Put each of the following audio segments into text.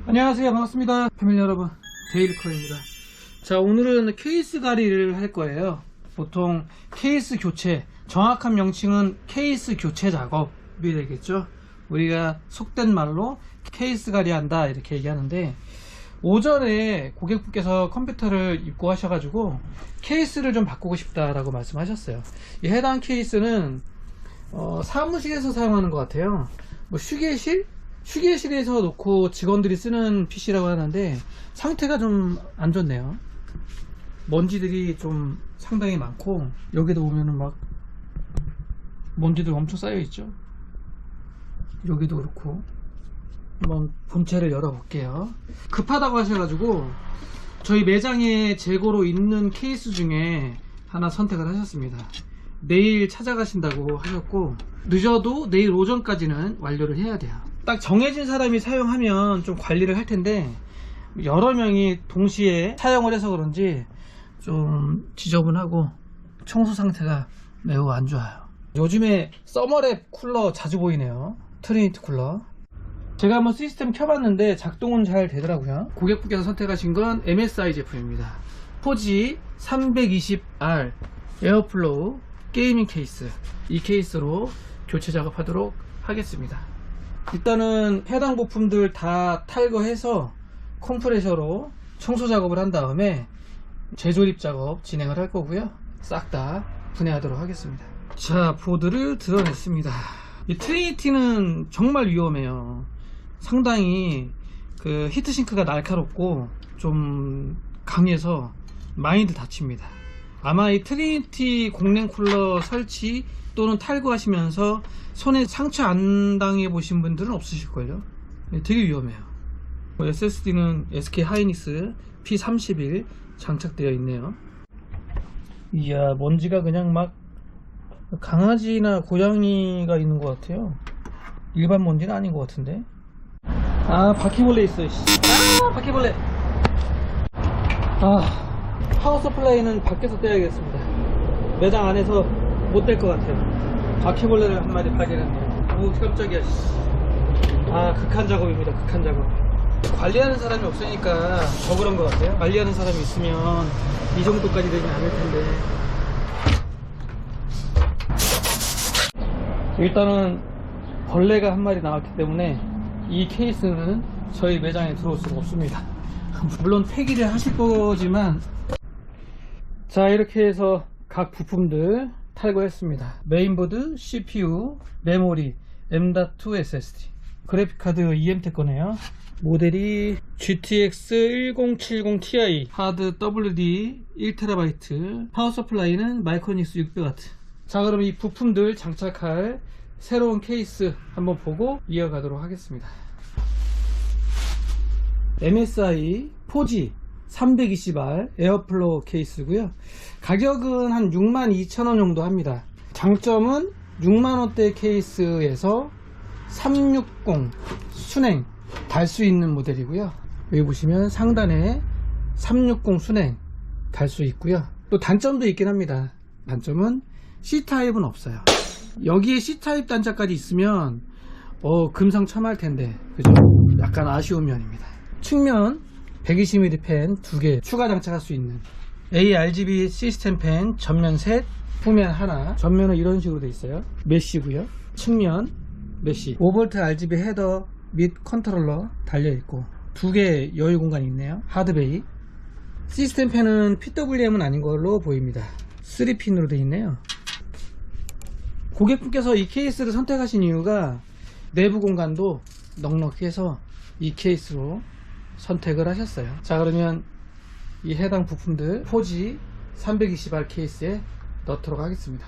안녕하세요, 반갑습니다 패밀리 여러분, 데일리커입니다. 자, 오늘은 케이스 가리를 할 거예요. 보통 케이스 교체, 정확한 명칭은 케이스 교체 작업이 되겠죠. 우리가 속된 말로 케이스 가리 한다 이렇게 얘기하는데, 오전에 고객분께서 컴퓨터를 입고하셔가지고 케이스를 좀 바꾸고 싶다라고 말씀하셨어요. 이 해당 케이스는 사무실에서 사용하는 것 같아요. 뭐 휴게실에서 놓고 직원들이 쓰는 PC라고 하는데 상태가 좀 안 좋네요. 먼지들이 좀 상당히 많고, 여기도 보면은 막 먼지들 엄청 쌓여 있죠. 여기도 그렇고. 한번 본체를 열어 볼게요. 급하다고 하셔가지고 저희 매장에 재고로 있는 케이스 중에 하나 선택을 하셨습니다. 내일 찾아가신다고 하셨고, 늦어도 내일 오전까지는 완료를 해야 돼요. 딱 정해진 사람이 사용하면 좀 관리를 할 텐데, 여러 명이 동시에 사용을 해서 그런지 좀 지저분하고 청소 상태가 매우 안 좋아요. 요즘에 서머랩 쿨러 자주 보이네요. 트리니티 쿨러. 제가 한번 시스템 켜봤는데 작동은 잘 되더라고요. 고객분께서 선택하신 건 MSI 제품입니다. 포지 320R 에어플로우 게이밍 케이스, 이 케이스로 교체 작업하도록 하겠습니다. 일단은 해당 부품들 다 탈거해서 컴프레셔로 청소 작업을 한 다음에 재조립 작업 진행을 할 거고요. 싹 다 분해하도록 하겠습니다. 자, 보드를 드러냈습니다. 이 트리니티는 정말 위험해요. 상당히 그 히트싱크가 날카롭고 좀 강해서 많이들 다칩니다. 아마 이 트리니티 공랭 쿨러 설치 또는 탈거하시면서 손에 상처 안 당해 보신 분들은 없으실걸요. 되게 위험해요. SSD는 SK 하이닉스 P31 장착되어 있네요. 이야, 먼지가 그냥 막 강아지나 고양이가 있는 것 같아요. 일반 먼지는 아닌 것 같은데. 아, 바퀴벌레 있어. 바퀴벌레. 파워 서플라이는 밖에서 떼야겠습니다. 매장 안에서 못 뗄 것 같아요. 바퀴벌레를 한 마리 발견했네요. 오, 깜짝이야. 극한 작업입니다. 극한 작업. 관리하는 사람이 없으니까 더 그런 것 같아요. 관리하는 사람이 있으면 이 정도까지 되진 않을 텐데. 일단은 벌레가 한 마리 나왔기 때문에 이 케이스는 저희 매장에 들어올 수가 없습니다. 물론 폐기를 하실 거지만. 자, 이렇게 해서 각 부품들 탈거했습니다. 메인보드, CPU, 메모리, M.2 SSD, 그래픽카드 EMT 거네요. 모델이 GTX 1070 Ti, 하드 WD 1TB, 파워 서플라이는 마이크로닉스 600W. 자, 그럼 이 부품들 장착할 새로운 케이스 한번 보고 이어가도록 하겠습니다. MSI 포지 320R 에어플로우 케이스고요. 가격은 한 62,000원 정도 합니다. 장점은 6만원대 케이스에서 360 순행 달 수 있는 모델이고요. 여기 보시면 상단에 360 순행 달 수 있고요. 또 단점도 있긴 합니다. 단점은 C타입은 없어요. 여기에 C타입 단자까지 있으면 금상첨화할 텐데, 그죠? 약간 아쉬운 면입니다. 측면 120mm 팬 2개 추가 장착할 수 있는 ARGB 시스템 팬 전면 셋, 후면 하나. 전면은 이런 식으로 되어 있어요. 메쉬고요. 측면 메쉬. 5V RGB 헤더 및 컨트롤러 달려 있고 2개 여유 공간이 있네요. 하드베이. 시스템 팬은 PWM은 아닌 걸로 보입니다. 3핀으로 되어 있네요. 고객분께서 이 케이스를 선택하신 이유가 내부 공간도 넉넉해서 이 케이스로 선택을 하셨어요. 자, 그러면 이 해당 부품들 포지 320R 케이스에 넣도록 하겠습니다.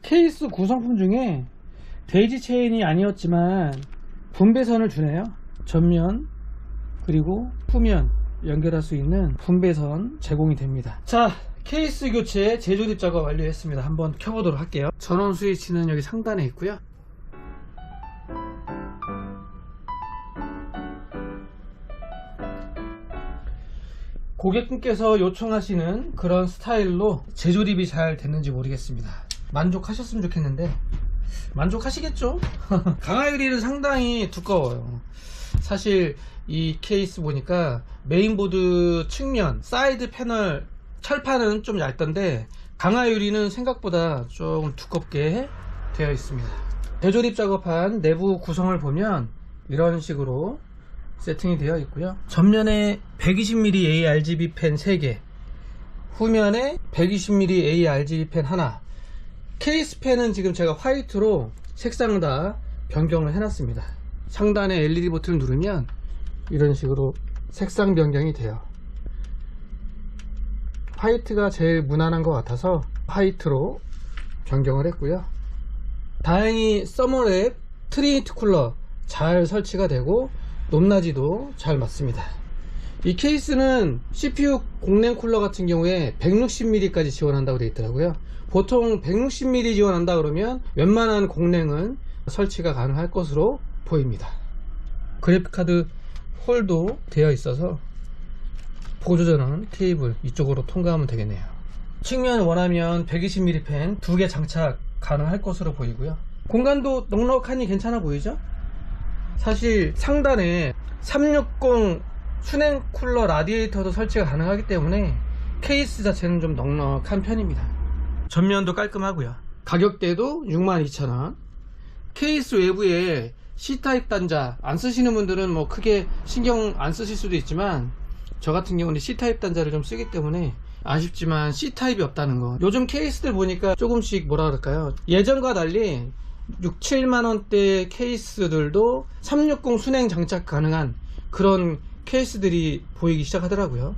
케이스 구성품 중에 데이지 체인이 아니었지만 분배선을 주네요. 전면 그리고 후면 연결할 수 있는 분배선 제공이 됩니다. 자, 케이스 교체 재조립 작업 완료했습니다. 한번 켜보도록 할게요. 전원 스위치는 여기 상단에 있고요. 고객분께서 요청하시는 그런 스타일로 재조립이 잘 됐는지 모르겠습니다. 만족하셨으면 좋겠는데 만족하시겠죠? 강화 유리는 상당히 두꺼워요. 사실 이 케이스 보니까 메인보드 측면 사이드 패널 철판은 좀 얇던데 강화 유리는 생각보다 좀 두껍게 되어 있습니다. 재조립 작업한 내부 구성을 보면 이런 식으로 세팅이 되어 있고요. 전면에 120mm ARGB 펜 3개, 후면에 120mm ARGB 펜 하나. 케이스 펜은 지금 제가 화이트로 색상을 다 변경을 해놨습니다. 상단에 LED 버튼을 누르면 이런 식으로 색상 변경이 돼요. 화이트가 제일 무난한 것 같아서 화이트로 변경을 했고요. 다행히 서머랩 트리니티 쿨러 잘 설치가 되고 높낮이도 잘 맞습니다. 이 케이스는 CPU 공랭 쿨러 같은 경우에 160mm까지 지원한다고 되어 있더라고요. 보통 160mm 지원한다 그러면 웬만한 공랭은 설치가 가능할 것으로 보입니다. 그래픽카드 홀도 되어 있어서 보조전원 케이블 이쪽으로 통과하면 되겠네요. 측면 원하면 120mm 펜 2개 장착 가능할 것으로 보이고요. 공간도 넉넉하니 괜찮아 보이죠? 사실 상단에 360 순행 쿨러 라디에이터도 설치가 가능하기 때문에 케이스 자체는 좀 넉넉한 편입니다. 전면도 깔끔하고요. 가격대도 62,000원. 케이스 외부에 C타입 단자 안 쓰시는 분들은 뭐 크게 신경 안 쓰실 수도 있지만 저 같은 경우는 C타입 단자를 좀 쓰기 때문에 아쉽지만 C타입이 없다는 거. 요즘 케이스들 보니까 조금씩 뭐라 그럴까요, 예전과 달리 6, 7만원대 케이스들도 360 순행 장착 가능한 그런 케이스들이 보이기 시작하더라고요.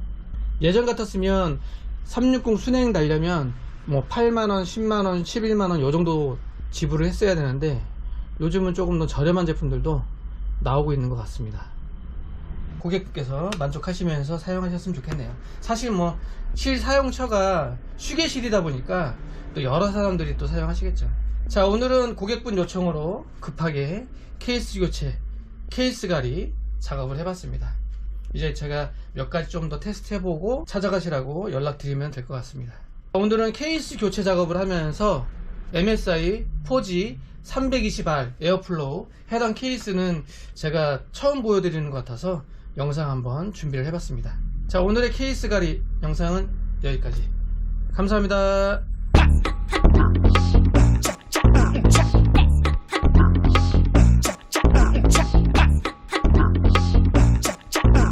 예전 같았으면 360 순행 달려면 뭐 8만원, 10만원, 11만원 요 정도 지불을 했어야 되는데 요즘은 조금 더 저렴한 제품들도 나오고 있는 것 같습니다. 고객께서 만족하시면서 사용하셨으면 좋겠네요. 사실 뭐 실사용처가 휴게실이다 보니까 또 여러 사람들이 또 사용하시겠죠. 자, 오늘은 고객분 요청으로 급하게 케이스 교체, 케이스 가리 작업을 해봤습니다. 이제 제가 몇 가지 좀 더 테스트 해보고 찾아가시라고 연락드리면 될 것 같습니다. 오늘은 케이스 교체 작업을 하면서 MSI 4G 320R 에어플로우 해당 케이스는 제가 처음 보여드리는 것 같아서 영상 한번 준비를 해봤습니다. 자, 오늘의 케이스 가리 영상은 여기까지. 감사합니다.